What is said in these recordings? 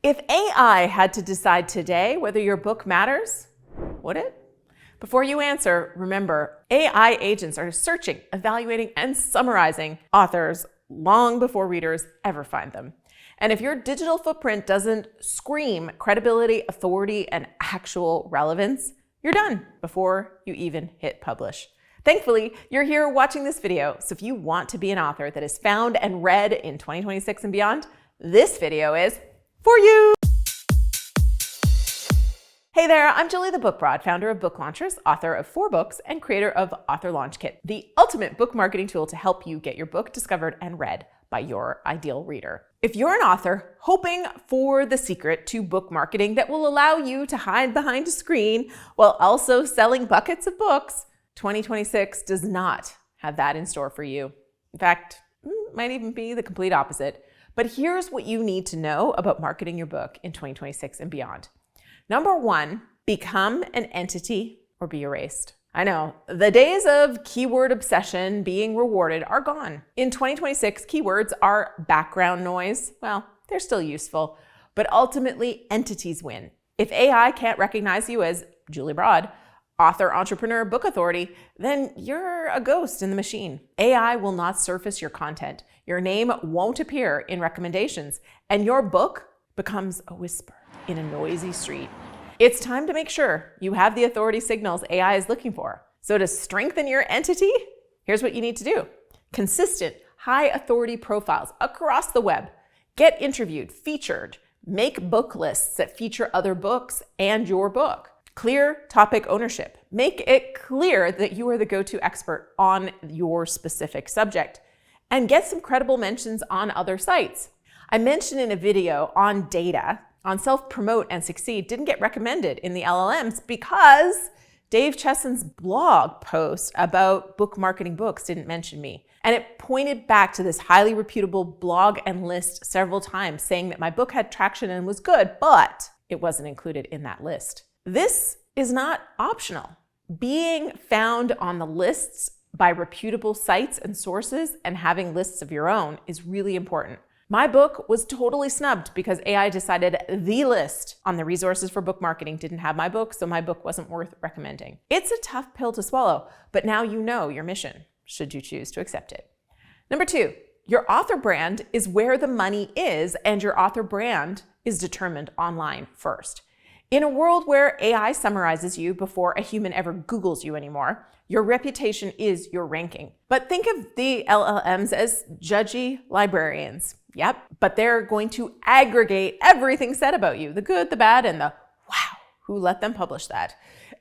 If AI had to decide today whether your book matters, would it? Before you answer, remember, AI agents are searching, evaluating, and summarizing authors long before readers ever find them. And if your digital footprint doesn't scream credibility, authority, and actual relevance, you're done before you even hit publish. Thankfully, you're here watching this video, so if you want to be an author that is found and read in 2026 and beyond, this video is for you. Hey there, I'm Julie the Book Broad, founder of Book Launchers, author of 4 books, and creator of Author Launch Kit, the ultimate book marketing tool to help you get your book discovered and read by your ideal reader. If you're an author hoping for the secret to book marketing that will allow you to hide behind a screen while also selling buckets of books, 2026 does not have that in store for you. In fact, it might even be the complete opposite. But here's what you need to know about marketing your book in 2026 and beyond. Number 1, become an entity or be erased. I know, the days of keyword obsession being rewarded are gone. In 2026, keywords are background noise. Well, they're still useful, but ultimately entities win. If AI can't recognize you as Julie Broad, author, entrepreneur, book authority, then you're a ghost in the machine. AI will not surface your content. Your name won't appear in recommendations, and your book becomes a whisper in a noisy street. It's time to make sure you have the authority signals AI is looking for. So to strengthen your entity, here's what you need to do. Consistent, high authority profiles across the web. Get interviewed, featured, make book lists that feature other books and your book. Clear topic ownership. Make it clear that you are the go-to expert on your specific subject. And get some credible mentions on other sites. I mentioned in a video on data, on self-promote and succeed, didn't get recommended in the LLMs because Dave Chesson's blog post about book marketing books didn't mention me. And it pointed back to this highly reputable blog and list several times saying that my book had traction and was good, but it wasn't included in that list. This is not optional. Being found on the lists by reputable sites and sources and having lists of your own is really important. My book was totally snubbed because AI decided the list on the resources for book marketing didn't have my book, so my book wasn't worth recommending. It's a tough pill to swallow, but now you know your mission, should you choose to accept it. Number 2, your author brand is where the money is, and your author brand is determined online first. In a world where AI summarizes you before a human ever Googles you anymore, your reputation is your ranking. But think of the LLMs as judgy librarians. Yep, but they're going to aggregate everything said about you, the good, the bad, and the wow, who let them publish that,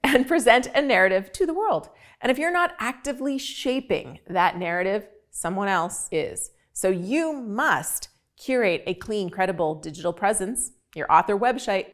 and present a narrative to the world. And if you're not actively shaping that narrative, someone else is. So you must curate a clean, credible digital presence. Your author website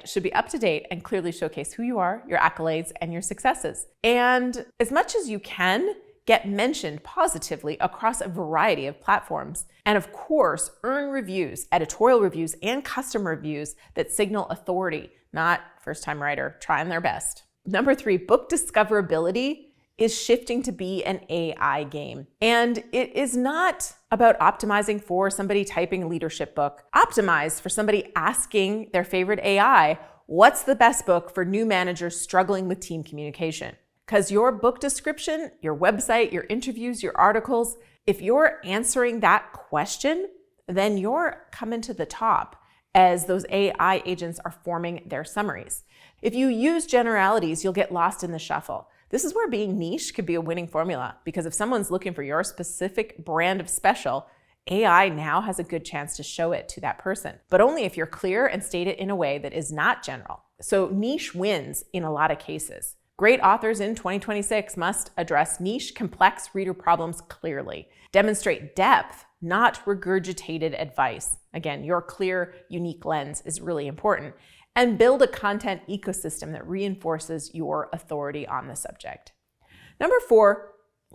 should be up to date and clearly showcase who you are, your accolades, and your successes. And as much as you can, get mentioned positively across a variety of platforms. And of course, earn reviews, editorial reviews, and customer reviews that signal authority, not first-time writer trying their best. Number 3, book discoverability is shifting to be an AI game. And it is not about optimizing for somebody typing a leadership book. Optimize for somebody asking their favorite AI, what's the best book for new managers struggling with team communication? Because your book description, your website, your interviews, your articles, if you're answering that question, then you're coming to the top as those AI agents are forming their summaries. If you use generalities, you'll get lost in the shuffle. This is where being niche could be a winning formula, because if someone's looking for your specific brand of special, AI now has a good chance to show it to that person, but only if you're clear and state it in a way that is not general. So niche wins in a lot of cases. Great authors in 2026 must address niche, complex reader problems clearly, demonstrate depth, not regurgitated advice. Again, your clear, unique lens is really important. And build a content ecosystem that reinforces your authority on the subject. Number 4,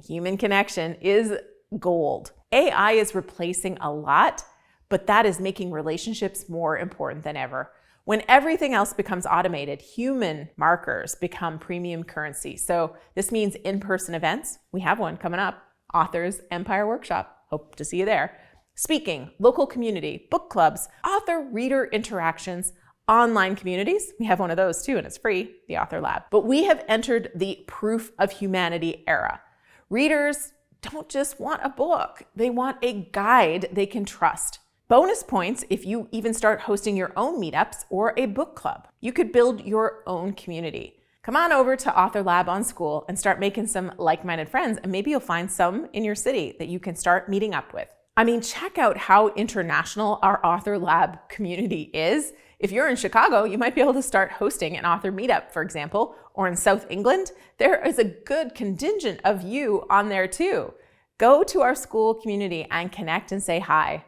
human connection is gold. AI is replacing a lot, but that is making relationships more important than ever. When everything else becomes automated, human markers become premium currency. So this means in-person events. We have one coming up, Authors Empire Workshop. Hope to see you there. Speaking, local community, book clubs, author-reader interactions, online communities. We have one of those too, and it's free, the Author Lab. But we have entered the proof of humanity era. Readers don't just want a book, they want a guide they can trust. Bonus points if you even start hosting your own meetups or a book club. You could build your own community. Come on over to Author Lab on School and start making some like-minded friends, and maybe you'll find some in your city that you can start meeting up with. I mean, check out how international our Author Lab community is. If you're in Chicago, you might be able to start hosting an author meetup, for example, or in South England, there is a good contingent of you on there too. Go to our school community and connect and say hi.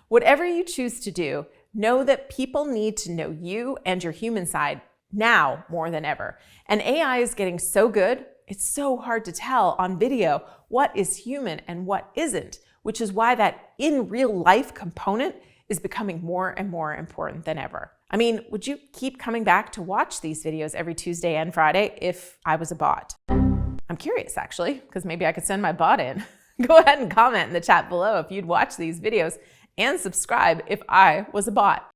Whatever you choose to do, know that people need to know you and your human side now more than ever. And AI is getting so good, it's so hard to tell on video what is human and what isn't, which is why that in real life component is becoming more and more important than ever. I mean, would you keep coming back to watch these videos every Tuesday and Friday if I was a bot? I'm curious actually, because maybe I could send my bot in. Go ahead and comment in the chat below if you'd watch these videos and subscribe if I was a bot.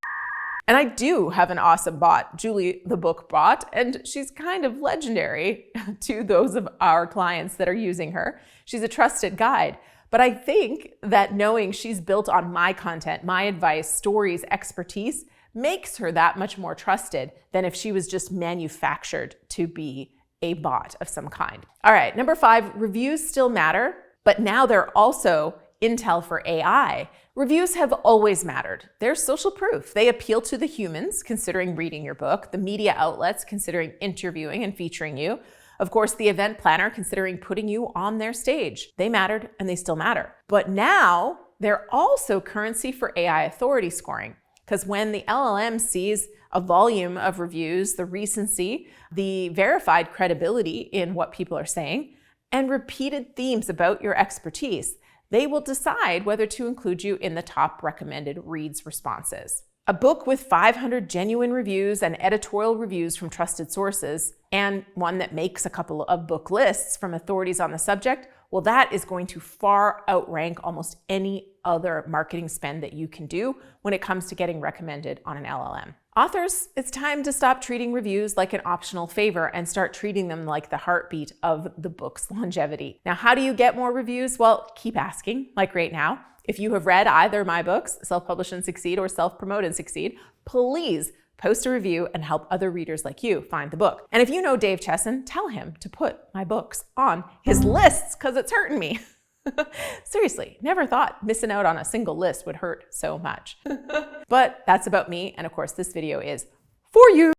And I do have an awesome bot, Julie the Book Bot, and she's kind of legendary to those of our clients that are using her. She's a trusted guide. But I think that knowing she's built on my content, my advice, stories, expertise, makes her that much more trusted than if she was just manufactured to be a bot of some kind. All right, number 5, reviews still matter, but now they're also intel for AI. Reviews have always mattered. They're social proof. They appeal to the humans considering reading your book, the media outlets considering interviewing and featuring you, of course, the event planner considering putting you on their stage. They mattered and they still matter. But now they're also currency for AI authority scoring. Because when the LLM sees a volume of reviews, the recency, the verified credibility in what people are saying, and repeated themes about your expertise, they will decide whether to include you in the top recommended reads responses. A book with 500 genuine reviews and editorial reviews from trusted sources, and one that makes a couple of book lists from authorities on the subject, well, that is going to far outrank almost any other marketing spend that you can do when it comes to getting recommended on an LLM. Authors, it's time to stop treating reviews like an optional favor and start treating them like the heartbeat of the book's longevity. Now, how do you get more reviews? Well, keep asking, like right now. If you have read either my books, Self-Publish and Succeed or Self-Promote and Succeed, please post a review and help other readers like you find the book. And if you know Dave Chesson, tell him to put my books on his lists because it's hurting me. Seriously, never thought missing out on a single list would hurt so much. But that's about me. And of course, this video is for you.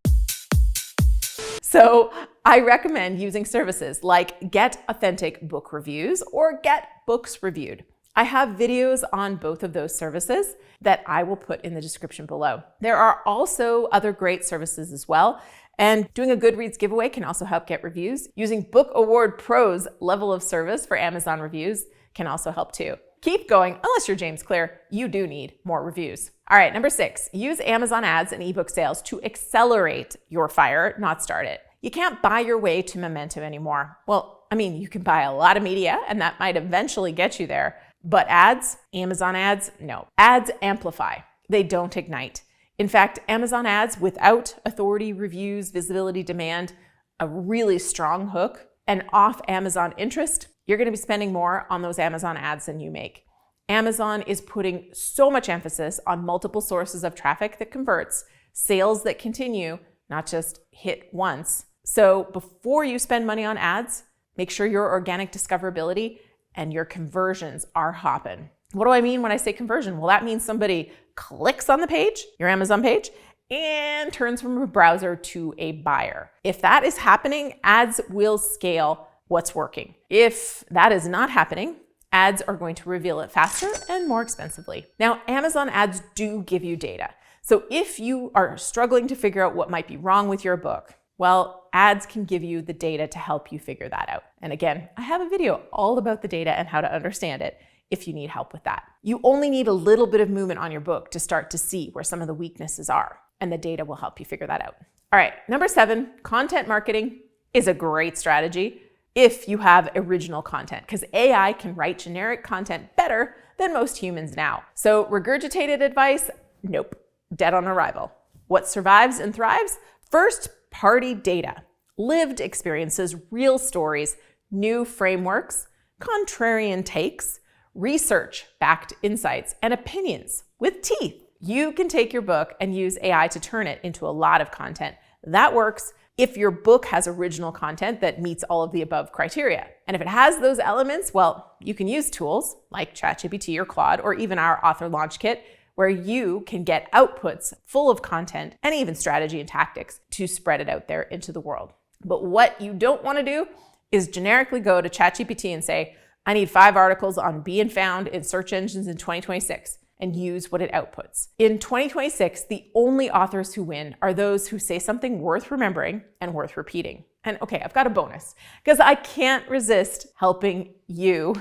So I recommend using services like Get Authentic Book Reviews or Get Books Reviewed. I have videos on both of those services that I will put in the description below. There are also other great services as well. And doing a Goodreads giveaway can also help get reviews. Using Book Award Pro's level of service for Amazon reviews can also help too. Keep going, unless you're James Clear, you do need more reviews. All right, number 6, use Amazon ads and ebook sales to accelerate your fire, not start it. You can't buy your way to momentum anymore. Well, I mean, you can buy a lot of media and that might eventually get you there. But ads, Amazon ads, no. Ads amplify. They don't ignite. In fact, Amazon ads without authority, reviews, visibility, demand, a really strong hook, and off Amazon interest, you're going to be spending more on those Amazon ads than you make. Amazon is putting so much emphasis on multiple sources of traffic that converts, sales that continue, not just hit once. So before you spend money on ads, make sure your organic discoverability and your conversions are hopping. What do I mean when I say conversion? Well, that means somebody clicks on the page, your Amazon page, and turns from a browser to a buyer. If that is happening, ads will scale what's working. If that is not happening, ads are going to reveal it faster and more expensively. Now, Amazon ads do give you data. So if you are struggling to figure out what might be wrong with your book, well, ads can give you the data to help you figure that out. And again, I have a video all about the data and how to understand it if you need help with that. You only need a little bit of movement on your book to start to see where some of the weaknesses are, and the data will help you figure that out. All right, number 7, content marketing is a great strategy if you have original content, because AI can write generic content better than most humans now. So regurgitated advice? Nope. Dead on arrival. What survives and thrives? First-party data, lived experiences, real stories, new frameworks, contrarian takes, research-backed insights, and opinions with teeth. You can take your book and use AI to turn it into a lot of content. That works if your book has original content that meets all of the above criteria. And if it has those elements, well, you can use tools like ChatGPT or Claude or even our author launch kit, where you can get outputs full of content and even strategy and tactics to spread it out there into the world. But what you don't want to do is generically go to ChatGPT and say, I need 5 articles on being found in search engines in 2026. And use what it outputs. In 2026, the only authors who win are those who say something worth remembering and worth repeating. And okay, I've got a bonus because I can't resist helping you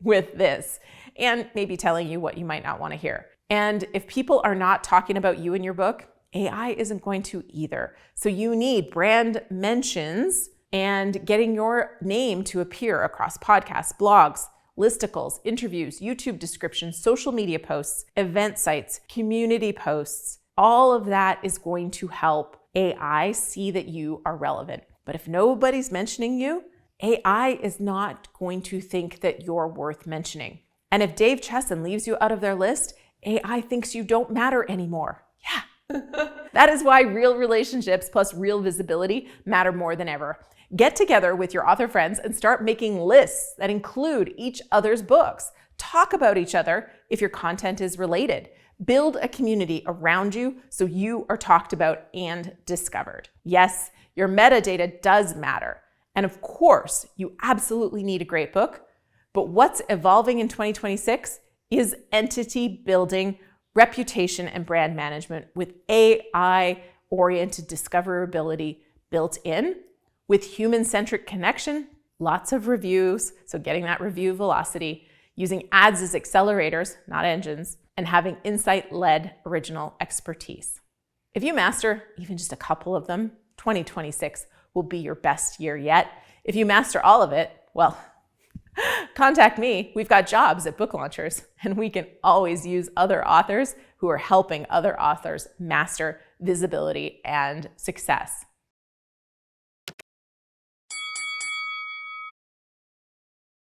with this and maybe telling you what you might not want to hear. And if people are not talking about you in your book, AI isn't going to either. So you need brand mentions and getting your name to appear across podcasts, blogs, listicles, interviews, YouTube descriptions, social media posts, event sites, community posts. All of that is going to help AI see that you are relevant. But if nobody's mentioning you, AI is not going to think that you're worth mentioning. And if Dave Chesson leaves you out of their list, AI thinks you don't matter anymore. Yeah. That is why real relationships plus real visibility matter more than ever. Get together with your author friends and start making lists that include each other's books. Talk about each other if your content is related. Build a community around you so you are talked about and discovered. Yes, your metadata does matter. And of course, you absolutely need a great book. But what's evolving in 2026 is entity building, reputation, and brand management with AI-oriented discoverability built in, with human-centric connection, lots of reviews, so getting that review velocity, using ads as accelerators, not engines, and having insight-led original expertise. If you master even just a couple of them, 2026 will be your best year yet. If you master all of it, well, contact me. We've got jobs at Book Launchers, and we can always use other authors who are helping other authors master visibility and success.